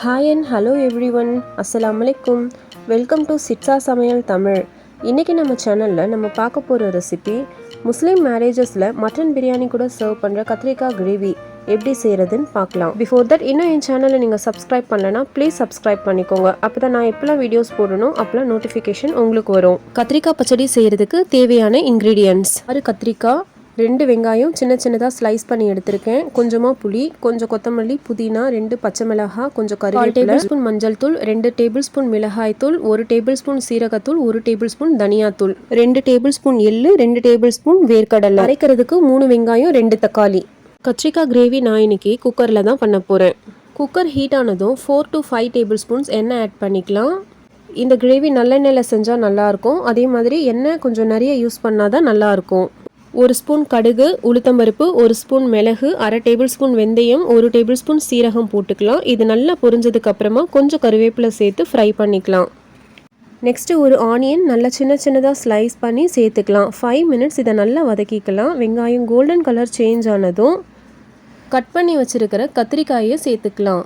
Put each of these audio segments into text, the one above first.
Hi and hello everyone, அஸ்ஸலாமு அலைக்கும். Welcome to சிட்சா சமையல் தமிழ். இன்றைக்கி நம்ம சேனலில் நம்ம பார்க்க போகிற ரெசிபி முஸ்லீம் மேரேஜஸில் மட்டன் பிரியாணி கூட சர்வ் பண்ணுற கத்திரிக்காய் கிரேவி எப்படி செய்கிறதுன்னு பார்க்கலாம். பிஃபோர் தட் இன்னும் என் சேனலை நீங்கள் சப்ஸ்கிரைப் பண்ணலைன்னா ப்ளீஸ் சப்ஸ்கிரைப் பண்ணிக்கோங்க. அப்போ தான் நான் எப்போலாம் வீடியோஸ் போடணும் அப்போலாம் நோட்டிஃபிகேஷன் உங்களுக்கு வரும். கத்திரிக்காய் பச்சடி செய்கிறதுக்கு தேவையான இன்க்ரீடியன்ட்ஸ்: 6 கத்திரிக்காய், 2 வெங்காயம் சின்ன சின்னதாக ஸ்லைஸ் பண்ணி எடுத்திருக்கேன், கொஞ்சமாக புளி, கொஞ்சம் கொத்தமல்லி, புதினா, 2 பச்சை மிளகாய், கொஞ்சம் கறிவேப்பிலை, 1 டேபிள் ஸ்பூன் மஞ்சள் தூள், 2 டேபிள் ஸ்பூன் மிளகாய் தூள், 1 டேபிள் ஸ்பூன் சீரகத்தூள், 1 டேபிள் ஸ்பூன் தனியாத்தூள், 2 டேபிள் ஸ்பூன் எள்ளு, 2 டேபிள் ஸ்பூன் வேர்க்கடலை, அரைக்கிறதுக்கு 3 வெங்காயம், 2 தக்காளி. கத்திரிக்காய் கிரேவி நான் இன்னைக்கு குக்கரில் தான் பண்ண போகிறேன். குக்கர் ஹீட் ஆனதும் 4 to 5 டேபிள் ஸ்பூன்ஸ் எண்ணெய் ஆட் பண்ணிக்கலாம். இந்த கிரேவி நல்லெண்ணெயில் செஞ்சால் நல்லாயிருக்கும். அதே மாதிரி எண்ணெய் கொஞ்சம் நிறைய யூஸ் பண்ணால் தான் நல்லாயிருக்கும். 1 ஸ்பூன் கடுகு, உளுத்தம்பருப்பு, 1 ஸ்பூன் மிளகு, 1/2 டேபிள் ஸ்பூன் வெந்தயம், 1 டேபிள் ஸ்பூன் சீரகம் போட்டுக்கலாம். இது நல்லா பொரிஞ்சதுக்கு அப்புறமா கொஞ்சம் கருவேப்பிலை சேர்த்து ஃப்ரை பண்ணிக்கலாம். நெக்ஸ்ட்டு ஒரு ஆனியன் நல்லா சின்னதாக ஸ்லைஸ் பண்ணி சேர்த்துக்கலாம். 5 மினிட்ஸ் இதை நல்லா வதக்கிக்கலாம். வெங்காயம் கோல்டன் கலர் சேஞ்ச் ஆனதும் கட் பண்ணி வச்சுருக்கிற கத்திரிக்காயை சேர்த்துக்கலாம்.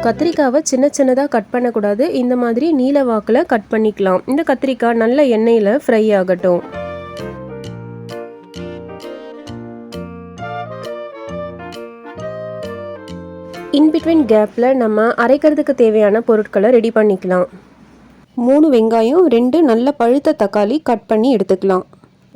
கத்திரிக்காவை சின்னதாக கட் பண்ணக்கூடாது, இந்த மாதிரி நீல வாக்கில் கட் பண்ணிக்கலாம். இந்த கத்திரிக்காய் நல்ல எண்ணெயில் ஃப்ரை ஆகட்டும். இன்பிட்வீன் கேப்பில் நம்ம அரைக்கிறதுக்கு தேவையான பொருட்களை ரெடி பண்ணிக்கலாம். 3 வெங்காயம், 2 நல்ல பழுத்த தக்காளி கட் பண்ணி எடுத்துக்கலாம்.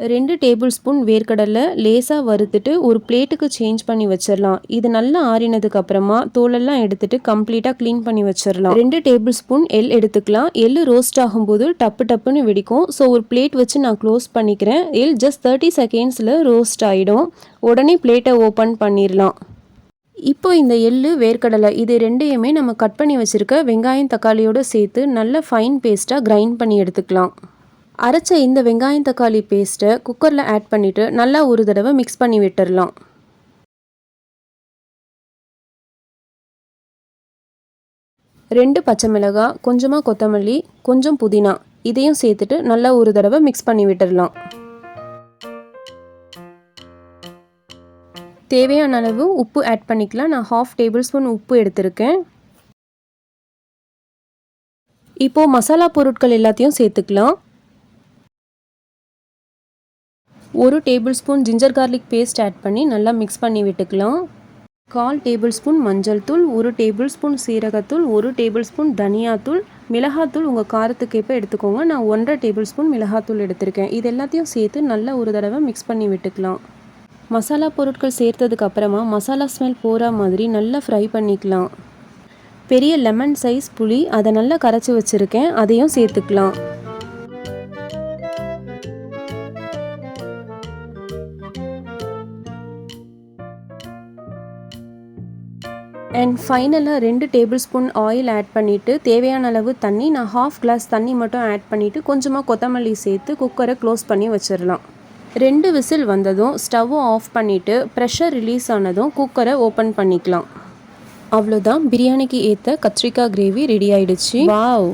2 டேபிள் ஸ்பூன் வேர்க்கடலை லேசாக வறுத்துட்டு ஒரு பிளேட்டுக்கு சேஞ்ச் பண்ணி வச்சிடலாம். இது நல்லா ஆறினதுக்கு அப்புறமா தோலெல்லாம் எடுத்துட்டு கம்ப்ளீட்டாக க்ளீன் பண்ணி வச்சிடலாம். 2 டேபிள் ஸ்பூன் எள் எடுத்துக்கலாம். எள் ரோஸ்ட் ஆகும்போது டப்புன்னு வெடிக்கும். ஸோ ஒரு பிளேட் வச்சு நான் க்ளோஸ் பண்ணிக்கிறேன். எள் ஜஸ்ட் 30 செகண்ட்ஸில் ரோஸ்ட் ஆகிடும். உடனே பிளேட்டை ஓப்பன் பண்ணிடலாம். இப்போ இந்த எள்ளு வேர்க்கடலை இது ரெண்டையுமே நம்ம கட் பண்ணி வச்சுருக்க வெங்காயம் தக்காளியோடு சேர்த்து நல்ல ஃபைன் பேஸ்ட்டாக கிரைண்ட் பண்ணி எடுத்துக்கலாம். அரைச்ச இந்த வெங்காயம் தக்காளி பேஸ்ட்டை குக்கரில் ஆட் பண்ணிவிட்டு நல்லா ஒரு தடவை மிக்ஸ் பண்ணி விட்டுடலாம். ரெண்டு பச்சை மிளகாய், கொஞ்சமாக கொத்தமல்லி, கொஞ்சம் புதினா இதையும் சேர்த்துட்டு நல்லா ஒரு தடவை மிக்ஸ் பண்ணி விட்டுடலாம். தேவையான அளவு உப்பு ஆட் பண்ணிக்கலாம். நான் 1/2 டேபிள் ஸ்பூன் உப்பு எடுத்திருக்கேன். இப்போது மசாலா பொருட்கள் எல்லாத்தையும் சேர்த்துக்கலாம். 1 tablespoon ginger garlic paste add பண்ணி நல்லா மிக்ஸ் பண்ணி விட்டுக்கலாம். 1/4 டேபிள் ஸ்பூன் மஞ்சள் தூள், 1 டேபிள் ஸ்பூன் சீரகத்தூள், 1 டேபிள் ஸ்பூன் தனியாத்தூள், மிளகாத்தூள் உங்கள் காரத்துக்கேற்ப எடுத்துக்கோங்க. நான் 1/2 டேபிள் ஸ்பூன் மிளகாத்தூள் எடுத்திருக்கேன். இது எல்லாத்தையும் சேர்த்து நல்லா ஒரு தடவை மிக்ஸ் பண்ணி விட்டுக்கலாம். மசாலா பொருட்கள் சேர்த்ததுக்கு அப்புறமா மசாலா ஸ்மெல் போகிற மாதிரி நல்லா ஃப்ரை பண்ணிக்கலாம். பெரிய லெமன் சைஸ் புளி அதை நல்லா கரைச்சி வச்சுருக்கேன், அதையும் சேர்த்துக்கலாம். அண்ட் ஃபைனலாக 2 டேபிள் ஸ்பூன் ஆயில் ஆட் பண்ணிவிட்டு தேவையான அளவு தண்ணி, நான் 1/2 கிளாஸ் தண்ணி மட்டும் ஆட் பண்ணிவிட்டு கொஞ்சமாக கொத்தமல்லி சேர்த்து குக்கரை க்ளோஸ் பண்ணி வச்சிடலாம். 2 விசில் வந்ததும் ஸ்டவ்வை ஆஃப் பண்ணிவிட்டு ப்ரெஷர் ரிலீஸ் ஆனதும் குக்கரை ஓப்பன் பண்ணிக்கலாம். அவ்வளோதான், பிரியாணிக்கு ஏற்ற கத்திரிக்காய் கிரேவி ரெடி ஆயிடுச்சு. வாவ்,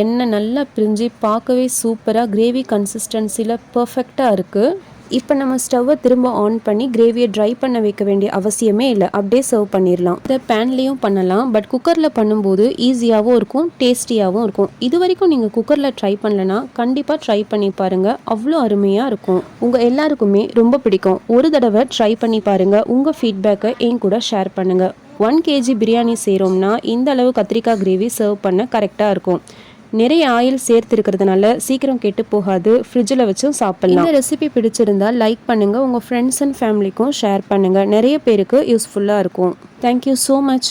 எண்ணெய் நல்லா பிரிஞ்சு பார்க்கவே சூப்பராக கிரேவி கன்சிஸ்டன்சியில் பர்ஃபெக்டாக இருக்குது. இப்போ நம்ம ஸ்டவ்வை திரும்ப ஆன் பண்ணி கிரேவியை ட்ரை பண்ண வைக்க வேண்டிய அவசியமே இல்லை, அப்படியே சர்வ் பண்ணிடலாம். இதை பேன்லேயும் பண்ணலாம், பட் குக்கரில் பண்ணும்போது ஈஸியாகவும் இருக்கும், டேஸ்டியாகவும் இருக்கும். இது வரைக்கும் நீங்கள் குக்கரில் ட்ரை பண்ணலன்னா கண்டிப்பாக ட்ரை பண்ணி பாருங்கள், அவ்வளோ அருமையாக இருக்கும். உங்கள் எல்லாருக்குமே ரொம்ப பிடிக்கும். ஒரு தடவை ட்ரை பண்ணி பாருங்கள். உங்கள் ஃபீட்பேக்கை என் கூட ஷேர் பண்ணுங்கள். 1 kg பிரியாணி செய்கிறோம்னா இந்த அளவு கத்திரிக்காய் கிரேவி சர்வ் பண்ண கரெக்டாக இருக்கும். நிறைய ஆயில் சேர்த்துருக்கிறதுனால சீக்கிரம் கெட்டு போகாது, ஃப்ரிட்ஜில் வச்சும் சாப்பிட்லாம். இந்த ரெசிபி பிடிச்சிருந்தால் லைக் பண்ணுங்கள், உங்கள் ஃப்ரெண்ட்ஸ் அண்ட் ஃபேமிலிக்கும் ஷேர் பண்ணுங்கள். நிறைய பேருக்கு யூஸ்ஃபுல்லாக இருக்கும். Thank you so much.